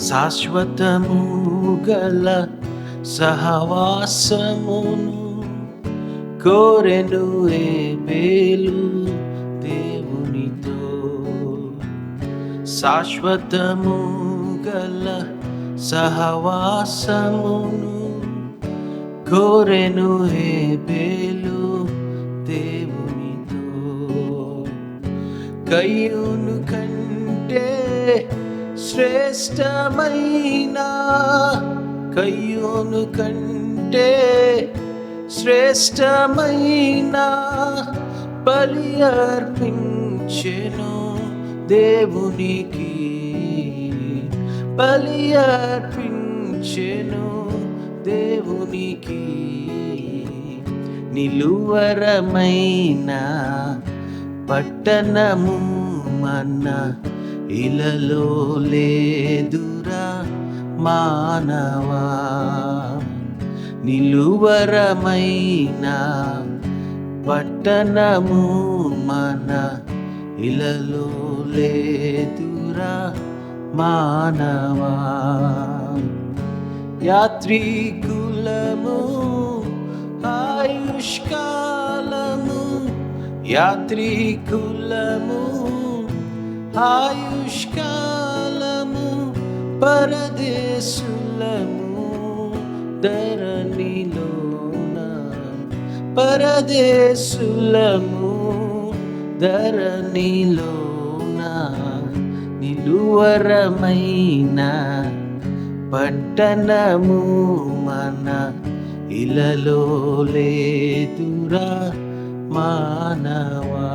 శాశ్వతము గల సహవాసమును కోరెను హేబెలు దేవునితో. శాశ్వతము గల సహవాసమును కోరెను హేబెలు దేవునితో. కయ్యూను కంటే శ్రేష్టమైన, కయ్యూను కంటే శ్రేష్టమైన బలి అర్పించెను దేవునికి, బలి అర్పించెను దేవునికి. నిలువరమైన పట్టణము మన ఇలలో లేదురా మానవా. నిలువరమైన పట్టణము మన ఇలలో లేదురా మానవా. యాత్రికులము ఆయుష్కాలము, యాత్రికులము ఆయుష్కాలము పరదేశులము ధరణిలోన, పరదేశులము ధరణిలోన. నిలువరమైన పట్టణము మన ఇలలో లేదురా మానవా.